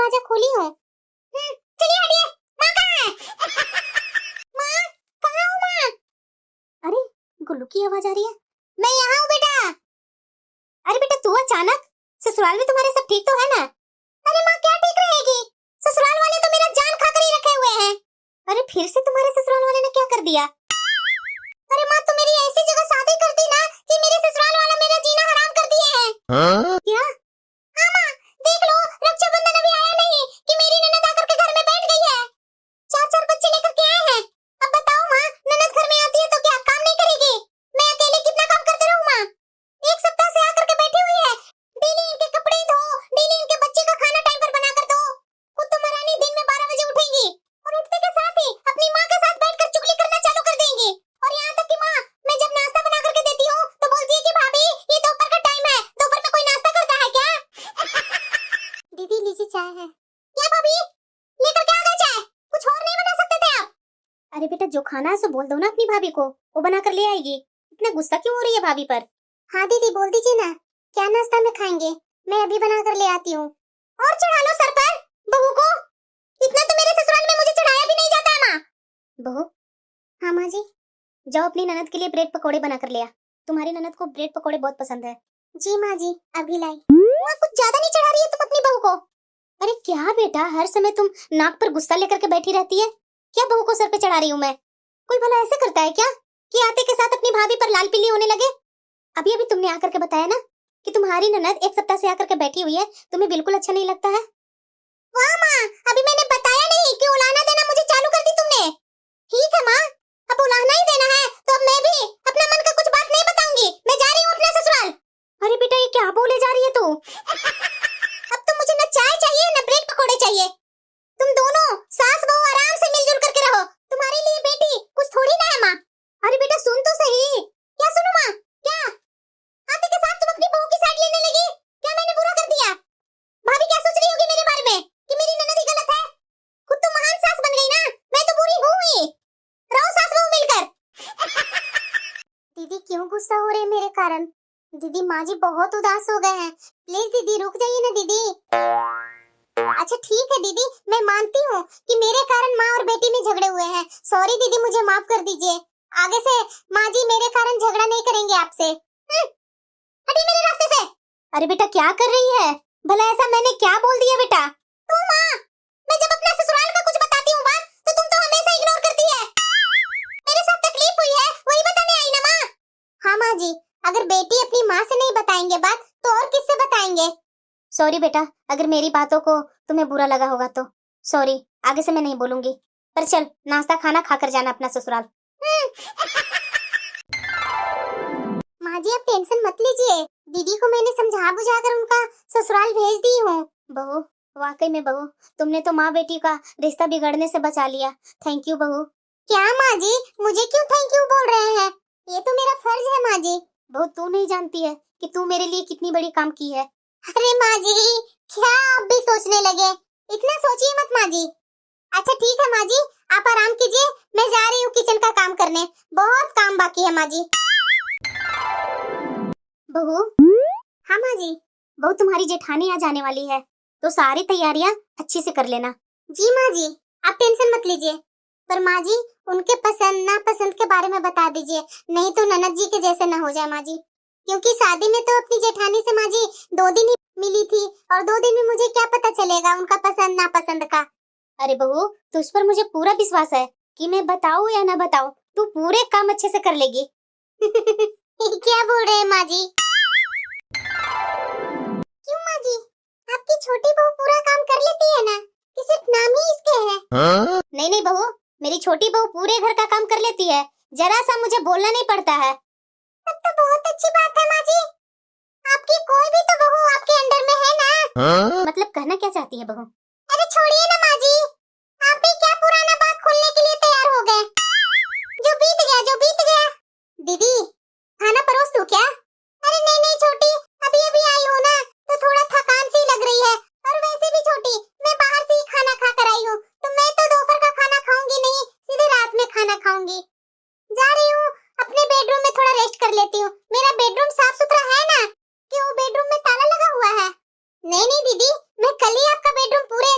दरवाजा खोली हूँ। चलिए हटिए। माँ कहाँ है? माँ कहाँ हो माँ? अरे गुल्लू की आवाज आ रही है। मैं यहाँ हूँ बेटा। अरे बेटा तू अचानक, ससुराल में तुम्हारे सब ठीक तो है ना? अरे माँ क्या ठीक रहेगी, ससुराल वाले तो मेरा जान खाकर ही रखे हुए हैं। अरे फिर से तुम्हारे ससुराल वाले ने क्या कर दिया? अरे माँ तो मेरी ऐसी जगह शादी कर दी ना कि मेरे ससुराल वाला मेरा जीना हराम कर दिए हैं। क्या? हाँ माँ देख लो, रक्षाबंधन अभी आया नहीं कि मेरी ननद आकर के घर में बैठ गई है। 4-4 बच्चे लेकर के आए हैं। अब बताओ माँ, ननद घर में आती है तो क्या काम नहीं करेगी? मैं अकेले कितना काम करते रहूं माँ? 1 सप्ताह से आकर के बैठी हुई है। डेली इनके कपड़े धो, डेली इनके बच्चे का खाना टाइम पर बना कर दो। खुद तो महारानी दिन में 12 बजे उठेंगी और उठते के साथ ही अपनी माँ के साथ बैठकर चुगली करना चालू कर देंगी। और यहाँ तक कि माँ, मैं जब नाश्ता बना करके देती हूँ तो बोलती है कि भाभी ये दोपहर का टाइम है, दोपहर में कोई नाश्ता करता है क्या? दीदी लीजिए चाय है। क्या भाभी लेकर के आ गए चाय? कुछ और नहीं बना सकते थे आप? अरे बेटा जो खाना है सो बोल दो ना अपनी भाभी को, वो बना कर ले आएगी। इतना गुस्सा क्यों हो रही है भाभी पर? हाँ दीदी बोल दीजिए ना, क्या नाश्ता में खाएंगे? मैं अभी बना कर ले आती हूँ। और चढ़ा लो सर पर बहू को, इतना तो मेरे ससुराल में मुझे चढ़ाया भी नहीं जाता है माँ। बहू। हाँ माँ जी। जाओ अपनी ननद के लिए ब्रेड पकोड़े बना कर ले आ। तुम्हारी ननद को ब्रेड पकोड़े बहुत पसंद है। जी माँ जी अभी लाई। माँ कुछ ज्यादा नहीं चढ़ा रही है तुम अपनी बहू को? अरे क्या बेटा, हर समय तुम नाक पर गुस्सा लेकर के बैठी रहती है। क्या बहू को सर पे चढ़ा रही हूँ मैं? कोई भला ऐसे करता है क्या कि आते के साथ अपनी भाभी पर लाल पीली होने लगे? अभी अभी तुमने आकर के बताया ना कि तुम्हारी ननद 1 सप्ताह से आकर के बैठी हुई है, तुम्हें बिल्कुल अच्छा नहीं लगता है। वाह माँ, अभी मैंने बताया नहीं कि उलाहना देना मुझे चालू कर दी तुमने। ठीक है माँ, अब उलाहना ही देना है तो अब मैं भी अपना मन का कुछ बात नहीं बताऊंगी। मैं जा रही हूँ अपना ससुराल। अरे बेटा ये क्या बोले जा रही है तू? अब तो मुझे न चाय चाहिए न ब्रेड पकोड़े चाहिए। तुम दोनों सास बहू आराम से मिलजुल करके रहो। तुम्हारे लिए बेटी कुछ थोड़ी ना है माँ। अरे बेटा सुन तो सही। क्या सुनूं माँ? क्या आते के साथ तुम अपनी बहू की साइड लेने लगी? क्या मैंने बुरा कर दिया? भाभी क्या सोच रही होगी मेरे बारे में कि मेरी ननद ही गलत है? खुद तो महान सास बन गई ना, मैं तो बुरी हूँ ही। रहो सास बहू मिलकर। दीदी क्यों गुस्सा हो रहे हैं मेरे कारण? दीदी माँ जी बहुत उदास हो गए हैं, प्लीज दीदी रुक जाइए ना दीदी। अच्छा ठीक है दीदी, मैं मानती हूँ कि मेरे कारण माँ और बेटी में झगड़े हुए हैं। सॉरी दीदी मुझे माफ कर दीजिए। आगे से माँ जी मेरे कारण झगड़ा नहीं करेंगे आपसे। हटिए मेरे रास्ते से। अरे बेटा क्या कर रही है? भला ऐसा मैंने क्या बोल दिया बेटा? तू माँ, मैं जब अपना ससुराल का कुछ बताती हूँ बात तो तुम तो हमेशा इग्नोर करती है। मेरे साथ तकलीफ हुई है वही बताने आई ना माँ। हाँ माँ जी, अगर बेटी अपनी माँ से नहीं बताएंगे बात तो और किससे बताएंगे? सॉरी बेटा, अगर मेरी बातों को तुम्हें बुरा लगा होगा तो सॉरी, आगे से मैं नहीं बोलूंगी। पर चल नाश्ता खाना खाकर जाना अपना ससुराल। माँ जी आप टेंशन मत लीजिए, दीदी को मैंने समझा बुझाकर उनका ससुराल भेज दी हूँ। बहू वाकई में बहू, तुमने तो माँ बेटी का रिश्ता बिगड़ने से बचा लिया। थैंक यू बहू। क्या माँ जी, मुझे क्यों थैंक यू बोल रहे हैं? ये तो मेरा फर्ज है माँ जी। बहू तू नहीं जानती है कि तू मेरे लिए कितनी बड़ी काम की है। अरे माँ जी क्या आप भी सोचने लगे? इतना सोचिए मत माँ जी। अच्छा ठीक है माँ जी, आप आराम कीजिए, मैं जा रही हूँ किचन का काम करने, बहुत काम बाकी है माँ जी। बहू। हाँ माँ जी। बहू तुम्हारी जेठानी आ जाने वाली है तो सारी तैयारियां अच्छे से कर लेना। जी माँ जी, आप टेंशन मत लीजिए। पर माँ जी उनके पसंद नापसंद के बारे में बता दीजिए, नहीं तो ननद जी के जैसे न हो जाए माँ जी। क्योंकि शादी में तो अपनी जेठानी से माँ जी 2 दिन ही मिली थी और 2 दिन में मुझे क्या पता चलेगा उनका पसंद नापसंद का। अरे बहू तुझ पर मुझे पूरा विश्वास है कि मैं बताऊं या ना बताऊं तू पूरे काम अच्छे से कर लेगी। क्या बोल रहे हैं माँ जी? क्यों माँ जी, आपकी छोटी बहू पूरा काम कर लेती है ना कि सिर्फ नाम ही इसके है? हाँ? नहीं नहीं बहू, मेरी छोटी बहू पूरे घर का काम कर लेती है, जरा सा मुझे बोलना नहीं पड़ता है। तब तो बहुत अच्छी बात है माँ जी, आपकी कोई भी तो बहू आपके अंडर में है ना? हाँ? मतलब कहना क्या चाहती है बहू? अरे छोड़िए ना माँ जी, आप भी क्या पुराना बात खोलने के लिए तैयार हो गए? जो बीत गया जो बीत गया। दीदी खाना परोस दूं क्या? अरे नहीं नहीं छोटी, अभी अभी आई हो ना तो थोड़ा थकान सी लग रही है, और वैसे भी छोटी मैं बाहर से ही खाना खा कर आई हूँ, तो मैं तो दोपहर का खाना खाऊंगी नहीं, सीधे रात में खाना खाऊंगी। जा रही हूँ अपने बेडरूम में थोड़ा रेस्ट कर लेती हूँ। मेरा बेडरूम साफ सुथरा है ना कि वो बेडरूम में ताला लगा हुआ है? नहीं नहीं दीदी, मैं कल ही आपका बेडरूम पूरे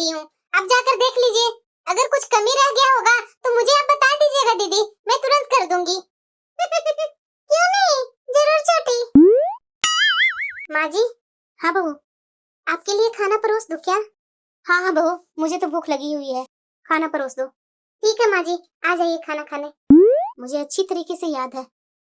दी हूँ, आप जाकर देख लीजिए। अगर कुछ कमी रह गया होगा तो मुझे आप बता दीजिएगा दीदी, मैं तुरंत कर दूंगी। क्यों नहीं, जरूर छोटी। माँ जी। हाँ बहू, आपके लिए खाना परोस दूं क्या? हाँ हाँ बहू, मुझे तो भूख लगी हुई है, खाना परोस दो। ठीक है माँ जी, आ जाइए खाना खाने। मुझे अच्छी तरीके से याद है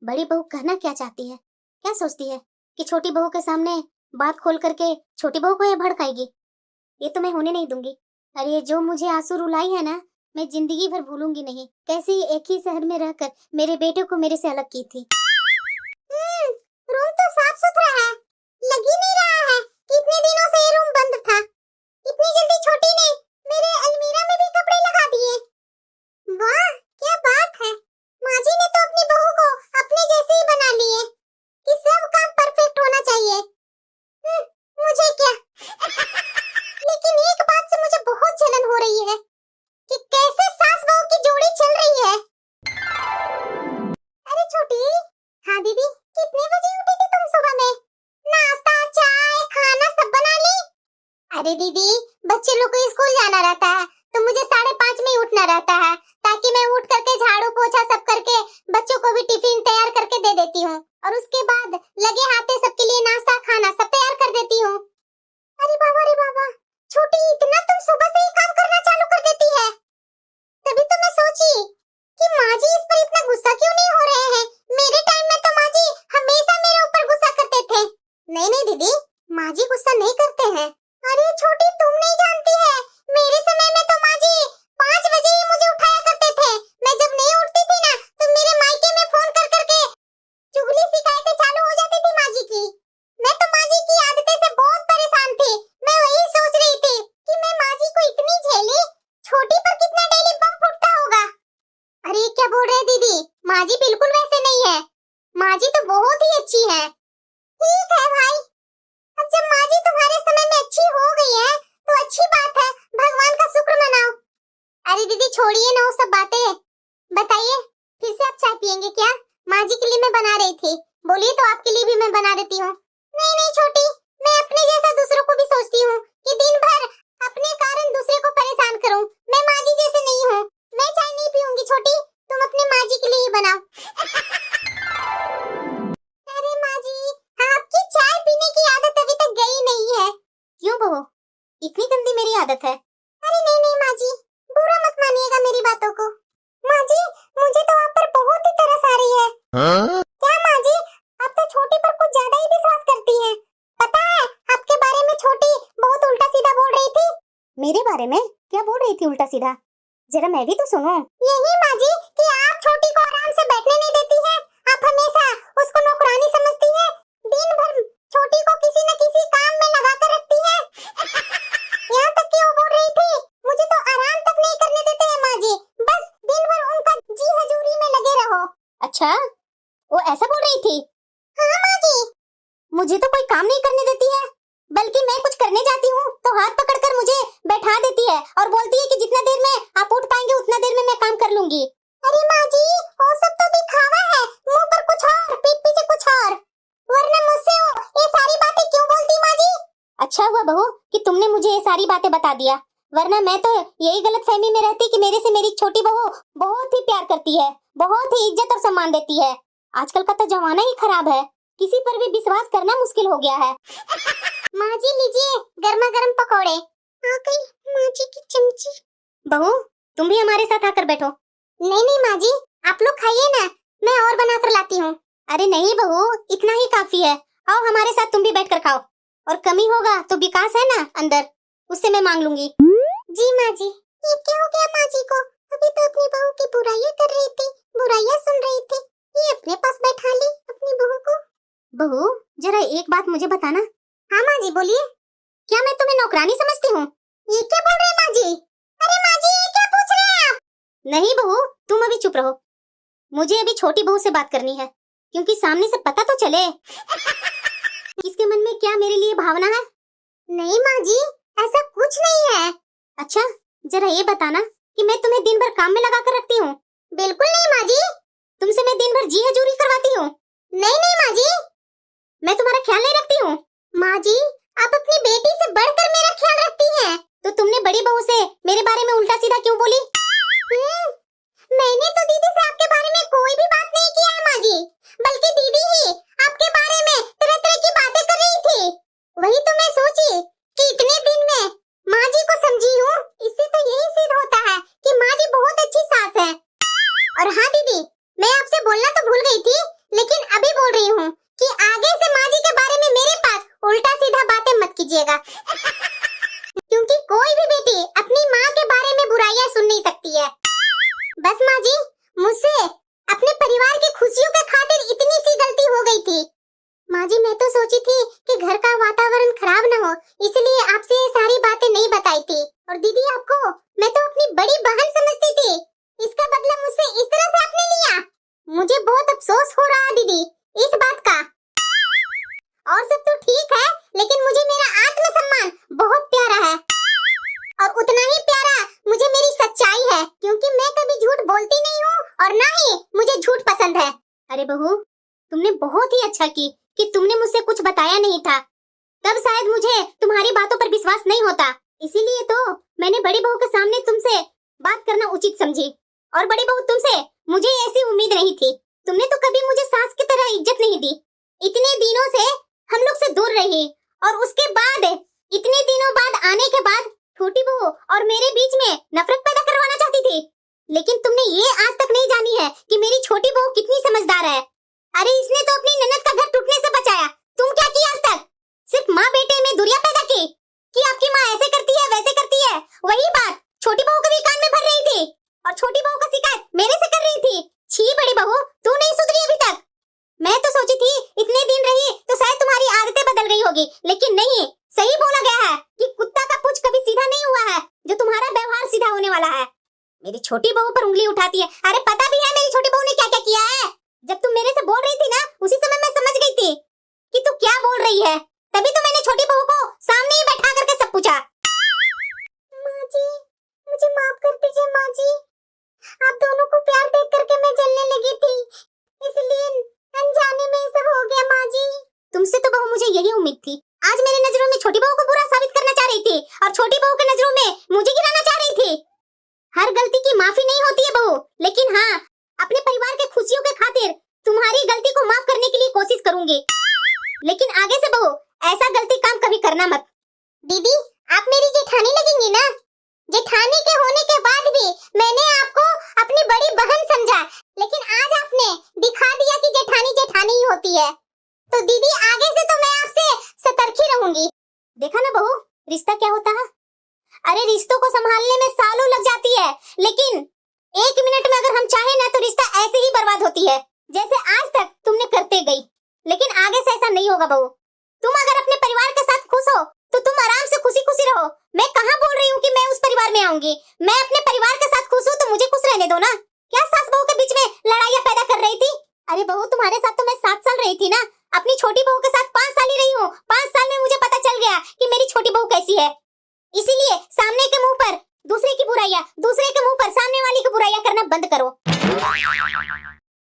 बड़ी बहू कहना क्या चाहती है, क्या सोचती है कि छोटी बहू के सामने बात खोल करके छोटी बहू को ये भड़काएगी। ये तो मैं होने नहीं दूंगी। अरे जो मुझे आंसू रुलाई है ना, मैं जिंदगी भर भूलूंगी नहीं। कैसे एक ही शहर में रहकर मेरे बेटे को मेरे से अलग की थी। रूम तो साफ सुथरा है, लग ही नहीं रहा है कि इतने दिनों से ये रूम बंद था। इतनी जल्दी छोटी ने मेरे अलमीरा में भी कपड़े लगा दिए। वाह क्या बात है, माँ जी ने तो अपनी बहू को अपने जैसे ही बना लिए कि सब काम परफेक्ट होना चाहिए। मुझे क्या लेकिन एक बात से मुझे बहुत जलन हो रही है कि कैसे सास बहू की जोड़ी चल रही है। अरे छोटी। हाँ दीदी, कितने बजे उठी थी तुम सुबह में? नाश्ता चाय खाना सब बना ली? अरे दीदी, बच्चे लोग को स्कूल जाना रहता है तो मुझे 5:30 में ही उठना रहता है, ताकि मैं उठ करके झाड़ू पोछा सब करके बच्चों को भी टिफिन तैयार करके दे देती हूँ और उसके बाद लगे हाथे सबके लिए नाश्ता खाना सब तैयार कर देती हूँ। अरे बाबा, छोटी इतना तुम सुबह से ही काम करना चालू कर देती है। तभी तो मैं सोची कि माँ जी इस पर इतना गुस्सा क्यों नहीं हो रहे हैं। मेरे टाइम में तो माँ जी हमेशा मेरे ऊपर गुस्सा करते थे। नहीं दीदी, माँ जी गुस्सा नहीं करते हैं। अरे छोटी तुम नहीं जानती है, मेरे समय में तो माँ जी 5 बजे ही मुझे उठाया करते थे। मैं जब नहीं उठती थी ना तो मेरे मायके में फोन कर करके चुगली शिकायतें चालू हो जाती थी माँ जी की। मैं तो माँ जी की आदतें से बहुत परेशान थी। मैं वही सोच रही थी कि मैं माँ जी को इतनी झेली, छोटी पर कितना डेली बम फूटता होगा। अरे क्या बोल रहे दीदी, माँ जी बिल्कुल वैसे नहीं है, माँ जी तो बहुत ही अच्छी है। ठीक है भाई, अब जब माँ जी तुम्हारे समय में अच्छी हो गई है तो अच्छी बात है, भगवान का शुक्र मनाओ। अरे दीदी छोड़िए ना वो सब बातें, बताइए फिर से आप चाय पियेंगे क्या? माँ जी के लिए मैं बना रही थी, बोलिए तो आपके लिए भी मैं बना देती हूँ। नहीं छोटी, मैं अपने जैसा दूसरों को भी सोचती हूँ कि दिन भर अपने कारण दूसरे को परेशान करूँ। मैं माँ जी जैसे नहीं हूँ, मैं चाय नहीं पीऊंगी छोटी, तुम अपने माँ जी के लिए ही बनाओ। अरे माँ जी, आपकी चाय पीने की आदत अभी तक गई नहीं है। क्यों बहू, इतनी गंदी मेरी आदत है? अरे नहीं माँ जी, बुरा मत मानिएगा मेरी बातों को। माँ जी, मुझे तो आप पर बहुत ही तरस आ रही है। हाँ? क्या माँ जी, आप तो छोटी पर कुछ ज्यादा ही विश्वास करती हैं। पता है आपके बारे में छोटी बहुत उल्टा सीधा बोल रही थी। मेरे बारे में क्या बोल रही थी उल्टा सीधा? जरा मैं भी तो सुनो। यही माँ जी कि आप छोटी को आराम से बैठने नहीं देती हैं, आप हमेशा उसको नौकरानी समझती हैं, दिन भर छोटी को किसी न किसी काम में लगा कर रखती हैं। यहाँ तक कि वो बोल रही थी मुझे तो आराम तक नहीं करने देते हैं माँ जी, बस दिन भर उनका जी हजूरी में लगे रहो। अच्छा, वो ऐसा बोल रही थी? हाँ माँ जी। मुझे तो कोई काम नहीं करने देती है, बल्कि मैं कुछ करने जाती हूँ तो हाथ पकड़कर मुझे बैठा देती है और बोलती है कि जितना देर में आप उठ पाएंगे उतना देर में मैं काम कर लूंगी। अरे माँ जी, वो सब तो दिखावा है, मुंह पर कुछ और पीठ पीछे कुछ और, वरना मुझसे ये सारी बातें क्यों बोलती माँ जी? अच्छा हुआ बहू कि तुमने मुझे ये सारी बातें बता दिया, वरना मैं तो यही गलतफहमी में रहती कि मेरे से मेरी छोटी बहू बहुत ही प्यार करती है, बहुत ही इज्जत और सम्मान देती है। आजकल का तो जमाना ही खराब है, किसी पर भी विश्वास करना मुश्किल हो गया है। माँ जी लीजिए गर्मा गर्म पकौड़े। आ गई माँ जी की चमची। बहू तुम भी हमारे साथ आकर बैठो। नहीं माँ जी, आप लोग खाइए ना, मैं और बनाकर लाती हूँ। अरे नहीं बहू, इतना ही काफी है, आओ हमारे साथ तुम भी बैठकर खाओ, और कमी होगा तो विकास है ना अंदर, उससे मैं मांग लूंगी। जी माँ जी। ये क्या हो गया माँ जी को? अभी तो अपनी बहू की बुराइयां कर रही थी, बुराइयां सुन रही थी, ये अपने पास बैठा ली अपनी बहू को। बहू जरा एक बात मुझे बताना। हाँ माँ जी बोलिए। क्या मैं तुम्हें नौकरानी समझती हूँ? ये क्या बोल रहे हैं माँ जी? अरे माँ जी ये क्या पूछ रहे हैं आप? नहीं बहू, तुम अभी चुप रहो, मुझे अभी छोटी बहू से बात करनी है, क्योंकि सामने से पता तो चले इसके मन में क्या मेरे लिए भावना है। नहीं माँ जी, ऐसा कुछ नहीं है। अच्छा जरा ये बताना कि मैं तुम्हें दिन भर काम में लगा कर रखती हूँ? बिल्कुल नहीं माँ जी। तुमसे मैं दिन भर जी हजूरी करवाती हूँ? नहीं माँ जी। मैं तुम्हारा ख्याल नहीं रखती हूँ? माँ जी आप अपनी बेटी से बढ़कर मेरा ख्याल रखती हैं। तो तुमने बड़ी बहू से मेरे बारे में उल्टा सीधा क्यों बोली? मैंने तो दीदी से आपके बारे में कोई भी बात नहीं किया है माँ जी, बल्कि दीदी ही आपके बारे में तरह तरह की बातें कर रही थी। वही तो मैं सोची कि इतने दिन में माँ जी को समझी हूँ। इससे तो यही सिद्ध होता है कि माँ जी बहुत अच्छी सास है। और हाँ दीदी, मैं आपसे बोलना तो भूल गई थी, लेकिन अभी बोल रही हूँ कि आगे से माँ जी के बारे में मेरे पास उल्टा सीधा बातें मत कीजिएगा। क्योंकि कोई भी बेटी अपनी माँ के बारे में बुराइयां सुन नहीं सकती है। बस माँ जी, मुझसे अपने परिवार की खुशियों के खातिर इतनी सी गलती हो गई थी। माँ जी, मैं तो सोची थी कि घर का वातावरण खराब न हो, इसलिए आपसे ये सारी बातें नहीं बताई थी। और दीदी, आपको मैं तो अपनी बड़ी बहन समझती थी, इसका बदला मुझसे इस तरह से आपने लिया। मुझे बहुत अफसोस हो रहा है दीदी इस बात का। और सब तो ठीक है, लेकिन मुझे मेरा आत्मसम्मान बहुत प्यारा है, और उतना ही प्यारा मुझे मेरी सच्चाई है, क्योंकि मैं कभी झूठ बोलती नहीं हूँ और ना ही मुझे झूठ पसंद है। अरे बहू, तुमने बहुत ही अच्छा की कि तुमने मुझसे कुछ बताया नहीं था, तब शायद मुझे तुम्हारी बातों पर विश्वास नहीं होता। इसीलिए तो मैंने बड़ी बहू के सामने तुमसे बात करना उचित समझी। और बड़ी बहू, तुमसे मुझे ऐसी उम्मीद नहीं थी। तुमने तो कभी मुझे सास की तरह इज्जत नहीं दी। इतने दिनों से हम लोग से दूर रही, और उसके बाद इतने दिनों बाद आने के बाद छोटी बहू और मेरे बीच में नफरत पैदा करवाना चाहती थी। लेकिन तुमने ये आज तक नहीं जानी है कि मेरी छोटी बहू कितनी समझदार है। अरे, इसने तो अपनी ननद का घर टूटने से बचाया। तुम क्या किया आज तक? सिर्फ माँ बेटे में दूरियां पैदा की कि आपकी माँ ऐसे करती है वैसे करती है। वही बात छोटी बहू के भी कान में भर रही थी, और छोटी बहू का शिकायत मेरे से कर रही थी। छी बड़ी बहू, तू नहीं सुधरी अभी तक। मैं तो सोची थी इतने दिन रही तो शायद तुम्हारी आदतें बदल गई होगी, लेकिन नहीं। सही बोला गया है कि कुत्ता का पूंछ कभी सीधा नहीं हुआ है, जो तुम्हारा व्यवहार सीधा होने वाला है। मेरी छोटी बहू पर उंगली उठाती है। अरे, पता भी है मेरी छोटी बहू ने क्या क्या किया है। जब तुम मेरे से बोल रही थी ना, उसी समय मैं समझ गई थी कि तू क्या बोल रही है। तभी तो मैंने छोटी बहू को सामने ही बैठा करके सब पूछा। माँ जी, मुझे माफ कर दीजिए माँ जी। आप दोनों को प्यार देख करके मैं जलने लगी थी, इसलिए अनजाने में ये सब हो गया माँ जी। तुमसे तो बहू मुझे यही उम्मीद थी। आज मेरी नजरों में छोटी बहू को बुरा साबित करना चाह रही थी, और छोटी बहू की नजरों में मुझे गिराना चाह रही थी। हर गलती की माफी नहीं होती है बहू, लेकिन हाँ, अपने परिवार के खुशियों के खातिर तुम्हारी गलती को माफ करने के लिए कोशिश करूंगी। लेकिन आगे से बहू ऐसा गलती काम कभी करना मत। दीदी, आप मेरी जेठानी लगेंगी ना? जेठानी के होने के बाद भी मैंने आपको अपनी बड़ी बहन समझा, लेकिन आज आपने दिखा दिया कि जेठानी जेठानी ही होती है। तो दीदी, आगे से तो मैं आपसे सतर्क ही रहूंगी। देखा ना बहू, रिश्ता क्या होता है। अरे, रिश्तों को संभालने में सालों लग जाती है, लेकिन 1 मिनट में अगर हम चाहे ना तो रिश्ता ऐसे ही बर्बाद होती है, जैसे आज तक तुमने करते गई। लेकिन आगे से ऐसा नहीं होगा बहू। तुम अगर अपने परिवार के साथ खुश हो तो तुम आराम से खुशी खुशी रहो। मैं कहाँ बोल रही हूँ कि मैं उस परिवार में आऊंगी। मैं अपने परिवार के साथ खुश हूँ तो मुझे खुश रहने दो ना। क्या सास बहू के बीच में लड़ाइयाँ पैदा कर रही थी? अरे बहू, तुम्हारे साथ तो मैं 7 साल रही थी ना। अपनी छोटी बहू के साथ 5 साल ही रही हूँ। 5 साल में मुझे पता चल गया कि मेरी छोटी बहू कैसी है। इसीलिए सामने के मुंह पर दूसरे की बुराइयां, दूसरे के मुंह पर सामने वाली की बुराइयां करना बंद करो।